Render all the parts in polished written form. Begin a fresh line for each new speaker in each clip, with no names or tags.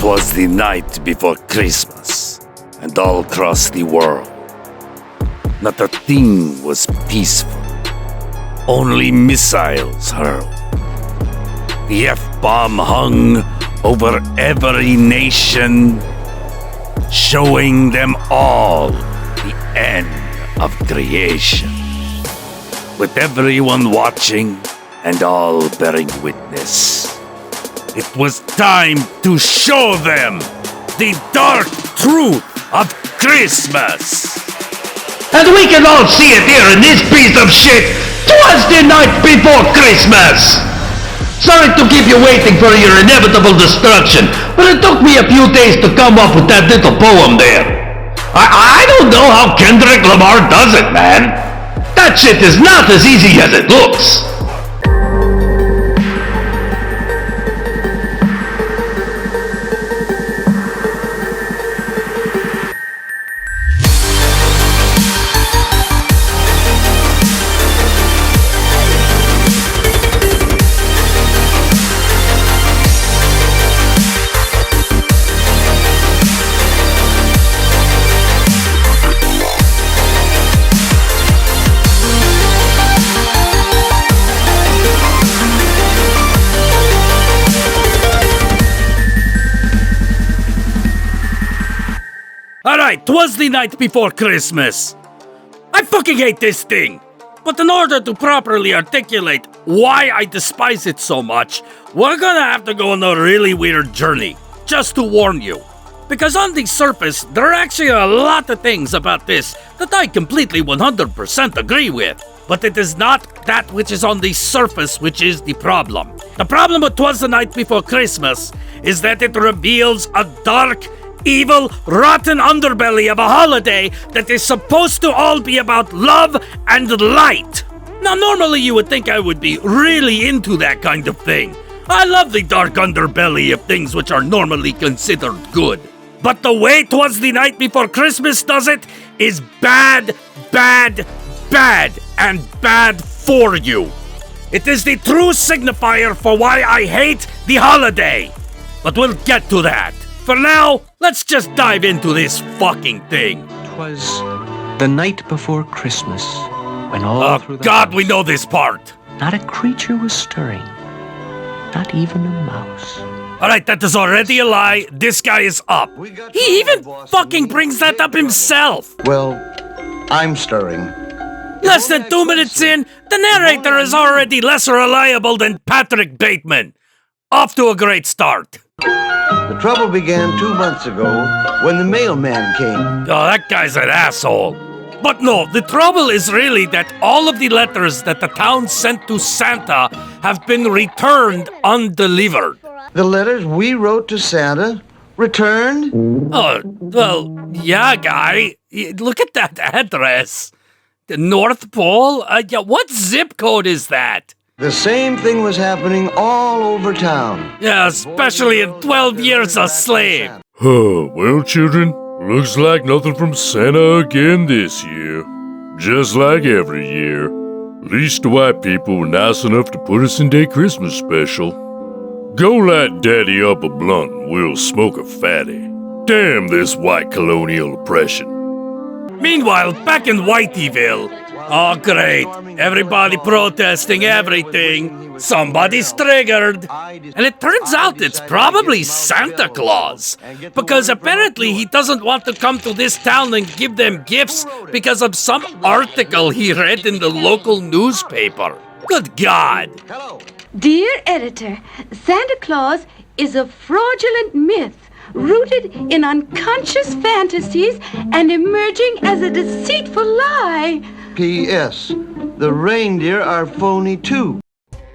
'Twas the night before Christmas, and all across the world, not a thing was peaceful. Only missiles hurled. The F-bomb hung over every nation, showing them all the end of creation. With everyone watching and all bearing witness, it was time to show them the dark truth of Christmas.
And we can all see it here in this piece of shit. 'Twas the night before Christmas. Sorry to keep you waiting for your inevitable destruction, but it took me a few days to come up with that little poem there. I don't know how Kendrick Lamar does it, man. That shit is not as easy as it looks.
Alright, 'twas the night before Christmas. I fucking hate this thing. But in order to properly articulate why I despise it so much, we're gonna have to go on a really weird journey. Just to warn you. Because on the surface, there are actually a lot of things about this that I completely 100% agree with. But it is not that which is on the surface which is the problem. The problem with 'Twas the Night Before Christmas is that it reveals a dark, evil, rotten underbelly of a holiday that is supposed to all be about love and light. Now, normally you would think I would be really into that kind of thing. I love the dark underbelly of things which are normally considered good. But the way 'Twas the Night Before Christmas does it is bad, bad, bad, and bad for you. It is the true signifier for why I hate the holiday. But we'll get to that. For now, let's just dive into this fucking thing.
'Twas the night before Christmas, when all through the
God,
house,
we know this part.
not a creature was stirring, not even a mouse.
Alright, that is already a lie. This guy is up. He even fucking brings that up himself.
Well, I'm stirring.
Less than 2 minutes in, the narrator is already less reliable than Patrick Bateman. Off to a great start.
The trouble began 2 months ago when the mailman came.
Oh, that guy's an asshole. But no, the trouble is really that all of the letters that the town sent to Santa have been returned undelivered.
The letters we wrote to Santa returned?
Oh, well, yeah, guy. Look at that address. The North Pole? Yeah, what zip code is that?
The same thing was happening all over town.
Yeah, especially in 12 Years a Slave.
Well, children, looks like nothing from Santa again this year. Just like every year. At least the white people were nice enough to put us in their Christmas special. Go light Daddy up a blunt and we'll smoke a fatty. Damn this white colonial oppression.
Meanwhile, back in Whiteyville, oh great, everybody protesting everything, somebody's triggered, and it turns out it's probably Santa Claus, because apparently he doesn't want to come to this town and give them gifts because of some article he read in the local newspaper. Good God.
Dear editor, Santa Claus is a fraudulent myth rooted in unconscious fantasies and emerging as a deceitful lie.
P.S. The reindeer are phony too.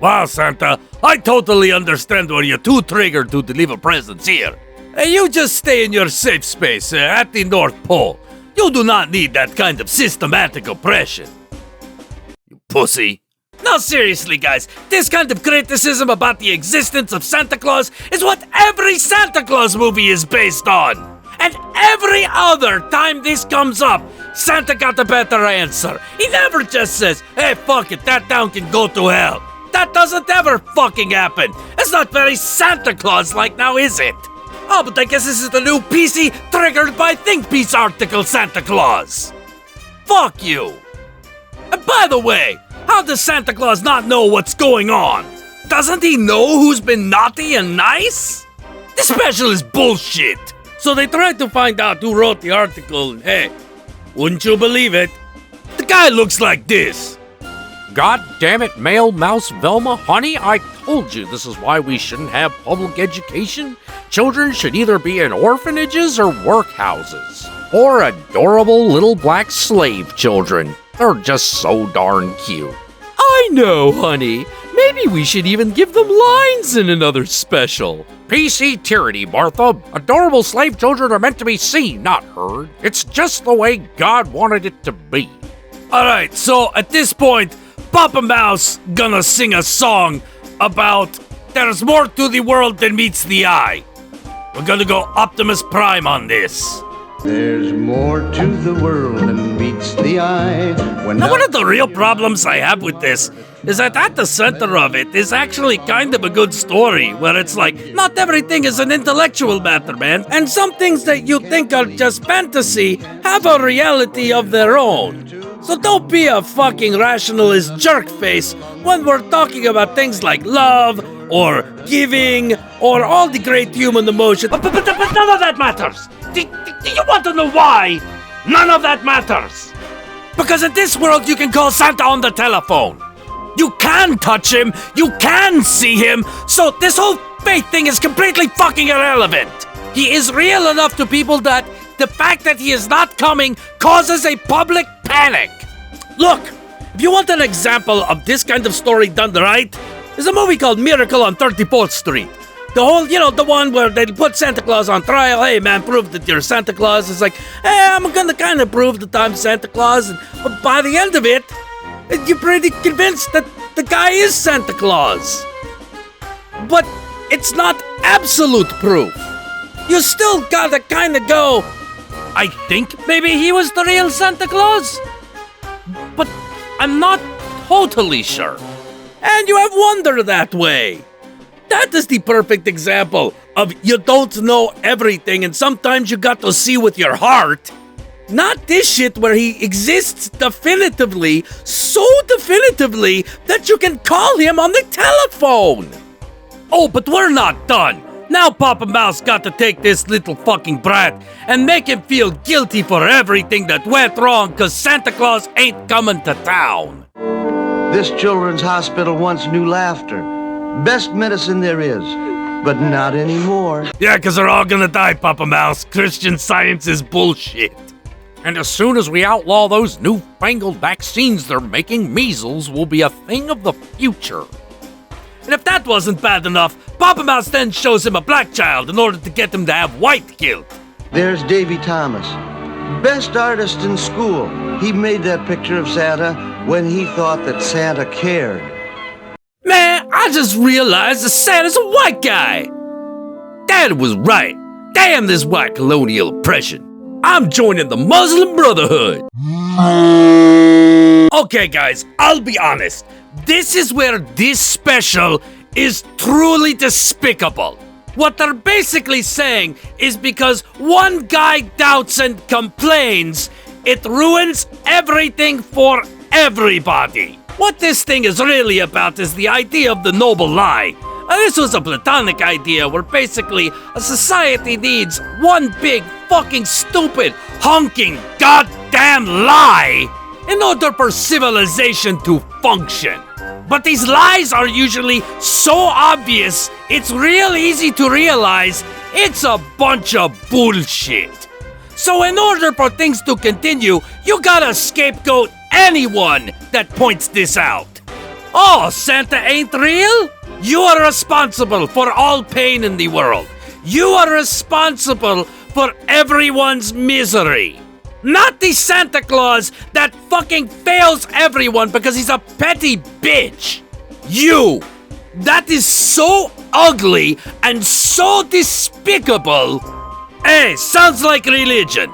Wow, Santa, I totally understand why you're too triggered to deliver presents here. And you just stay in your safe space at the North Pole. You do not need that kind of systematic oppression. You pussy. No, seriously, guys, this kind of criticism about the existence of Santa Claus is what every Santa Claus movie is based on. And every other time this comes up, Santa got a better answer. He never just says, hey, fuck it, that town can go to hell. That doesn't ever fucking happen. It's not very Santa Claus-like now, is it? Oh, but I guess this is the new PC triggered by think piece article, Santa Claus. Fuck you. And by the way, how does Santa Claus not know what's going on? Doesn't he know who's been naughty and nice? This special is bullshit. So they tried to find out who wrote the article, and hey, wouldn't you believe it? The guy looks like this.
God damn it, male mouse Velma, honey, I told you this is why we shouldn't have public education. Children should either be in orphanages or workhouses. Or adorable little black slave children. They're just so darn cute. I know, honey. Maybe we should even give them lines in another special. PC tyranny, Martha. Adorable slave children are meant to be seen, not heard. It's just the way God wanted it to be.
Alright, so at this point, Papa Mouse gonna sing a song about there's more to the world than meets the eye. We're gonna go Optimus Prime on this.
There's more to the world than meets the eye.
Now, one of the real problems I have with this is that at the center of it is actually kind of a good story, where it's like, not everything is an intellectual matter, man, and some things that you think are just fantasy have a reality of their own. So don't be a fucking rationalist jerkface when we're talking about things like love, or giving, or all the great human emotion. But none of that matters. Do you want to know why? None of that matters. Because in this world, you can call Santa on the telephone. You can touch him. You can see him. So this whole faith thing is completely fucking irrelevant. He is real enough to people that the fact that he is not coming causes a public panic. Look, if you want an example of this kind of story done right, there's a movie called Miracle on 34th Street. The whole, the one where they put Santa Claus on trial. Hey, man, prove that you're Santa Claus. It's like, hey, I'm gonna kind of prove that I'm Santa Claus. But by the end of it, you're pretty convinced that the guy is Santa Claus. But it's not absolute proof. You still gotta kind of go, I think maybe he was the real Santa Claus. But I'm not totally sure. And you have wonder that way. That is the perfect example of you don't know everything and sometimes you got to see with your heart. Not this shit where he exists definitively, so definitively that you can call him on the telephone. Oh, but we're not done. Now Papa Mouse got to take this little fucking brat and make him feel guilty for everything that went wrong because Santa Claus ain't coming to town.
This children's hospital once knew laughter. Best medicine there is, but not anymore.
Yeah, because they're all gonna die, Papa Mouse. Christian Science is bullshit.
And as soon as we outlaw those newfangled vaccines they're making, measles will be a thing of the future.
And if that wasn't bad enough, Papa Mouse then shows him a black child in order to get him to have white guilt.
There's Davy Thomas, best artist in school. He made that picture of Santa when he thought that Santa cared.
Man, I just realized that Santa's a white guy. Dad was right. Damn this white colonial oppression. I'm joining the Muslim Brotherhood. Okay, guys, I'll be honest. This is where this special is truly despicable. What they're basically saying is because one guy doubts and complains, it ruins everything for everybody. What this thing is really about is the idea of the noble lie. This was a platonic idea where basically a society needs one big fucking stupid honking goddamn lie in order for civilization to function. But these lies are usually so obvious, it's real easy to realize it's a bunch of bullshit. So in order for things to continue, you gotta scapegoat anyone that points this out. Oh, Santa ain't real? You are responsible for all pain in the world. You are responsible for everyone's misery. Not the Santa Claus that fucking fails everyone because he's a petty bitch. You. That is so ugly and so despicable. Hey, sounds like religion.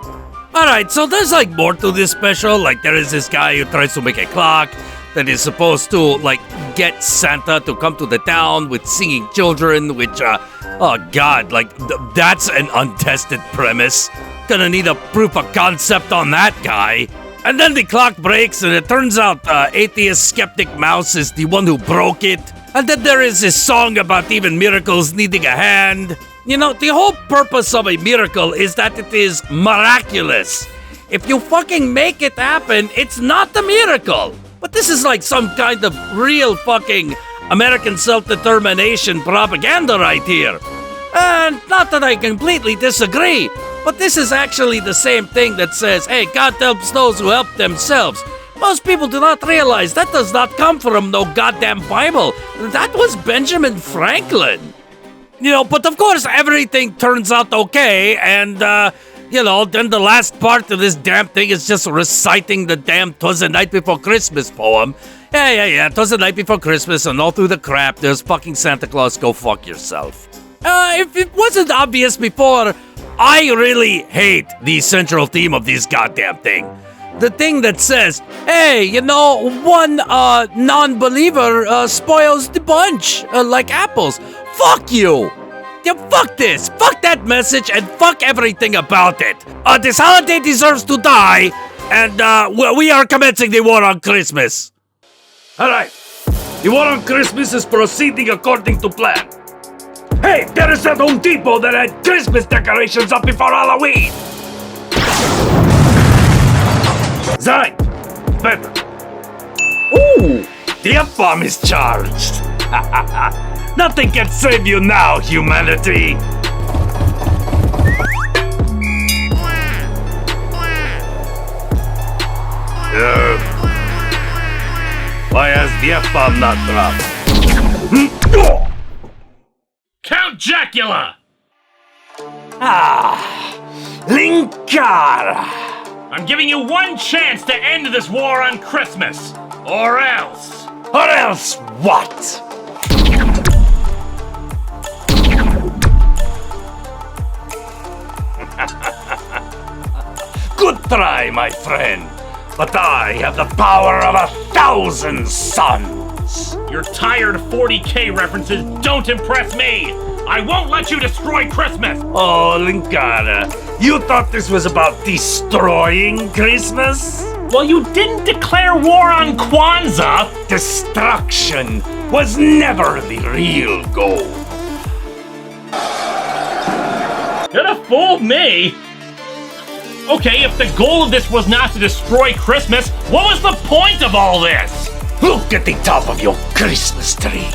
Alright, so there's like more to this special. Like there is this guy who tries to make a clock. that is supposed to, like, get Santa to come to the town with singing children, which, oh god, like, that's an untested premise. Gonna need a proof of concept on that guy. And then the clock breaks, and it turns out atheist skeptic Mouse is the one who broke it. And then there is this song about even miracles needing a hand. You know, the whole purpose of a miracle is that it is miraculous. If you fucking make it happen, it's not a miracle. But this is like some kind of real fucking American self-determination propaganda right here. And not that I completely disagree, but this is actually the same thing that says, hey, God helps those who help themselves. Most people do not realize that does not come from no goddamn Bible. That was Benjamin Franklin. You know, but of course everything turns out okay, and you know, then the last part of this damn thing is just reciting the damn Twas the Night Before Christmas poem. Yeah, Twas the Night Before Christmas, and all through the crap, there's fucking Santa Claus, go fuck yourself. If it wasn't obvious before, I really hate the central theme of this goddamn thing. The thing that says, hey, you know, one non-believer spoils the bunch, like apples. Fuck you! Yeah, fuck this! Fuck that message and fuck everything about it! This holiday deserves to die, and we are commencing the war on Christmas. Alright, the war on Christmas is proceeding according to plan. Hey, there is that Home Depot that had Christmas decorations up before Halloween! Zine! Better. Ooh! The F-bomb is charged! Nothing can save you now, humanity! Why has the F-bomb not dropped?
Count Jackula!
Linkara!
I'm giving you one chance to end this war on Christmas, or else.
Or else what? Good try, my friend. But I have the power of 1,000 suns.
Your tired 40K references don't impress me. I won't let you destroy Christmas.
Oh, Linkara, you thought this was about destroying Christmas?
Well, you didn't declare war on Kwanzaa.
Destruction was never the real goal.
Could have fooled me. Okay, if the goal of this was not to destroy Christmas, what was the point of all this?
Look at the top of your Christmas tree.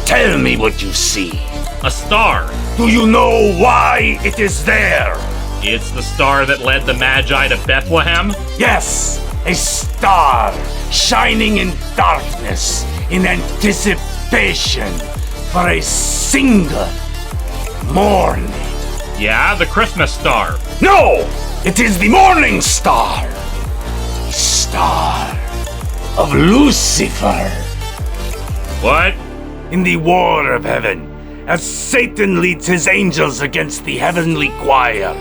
Tell me what you see.
A star.
Do you know why it is there?
It's the star that led the Magi to Bethlehem?
Yes, a star shining in darkness in anticipation for a single morning.
Yeah, the Christmas star.
No! It is the morning star! The star of Lucifer.
What?
In the war of heaven, as Satan leads his angels against the heavenly choir,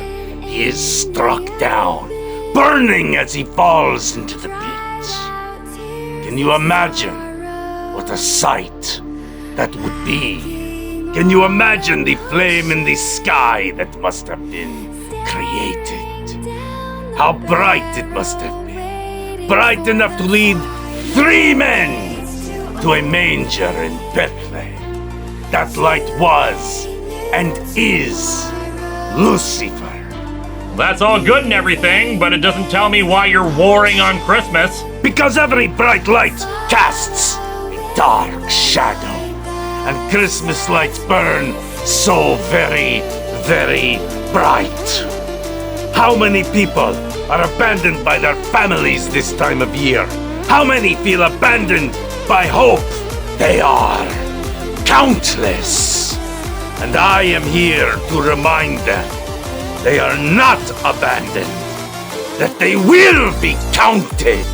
he is struck down, burning as he falls into the pit. Can you imagine what a sight that would be? Can you imagine the flame in the sky that must have been created? How bright it must have been. Bright enough to lead 3 men to a manger in Bethlehem. That light was and is Lucifer.
That's all good and everything, but it doesn't tell me why you're warring on Christmas.
Because every bright light casts a dark shadow. And Christmas lights burn so very, very bright. How many people are abandoned by their families this time of year? How many feel abandoned by hope? They are countless. And I am here to remind them they are not abandoned, that they will be counted.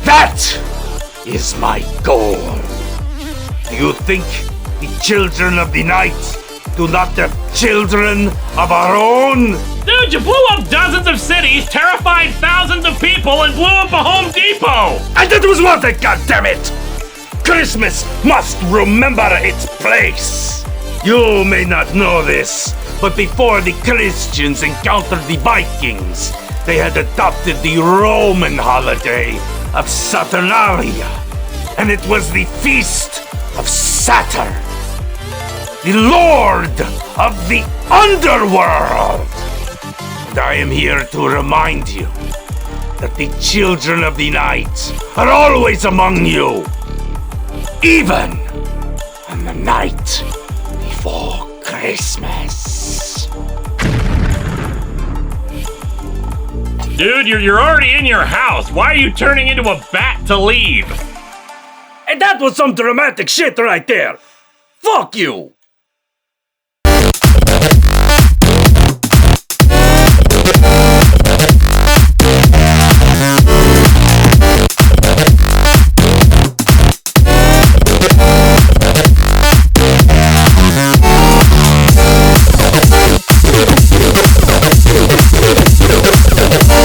That is my goal. Do you think the children of the night do not have children of our own?
Dude, you blew up dozens of cities, terrified thousands of people, and blew up a Home Depot!
And that was worth it, goddammit! Christmas must remember its place. You may not know this, but before the Christians encountered the Vikings, they had adopted the Roman holiday of Saturnalia, and it was the feast of Saturn, the Lord of the Underworld. And I am here to remind you that the children of the night are always among you, even on the night before Christmas.
Dude, you're already in your house. Why are you turning into a bat to leave?
And that was some dramatic shit right there. Fuck you.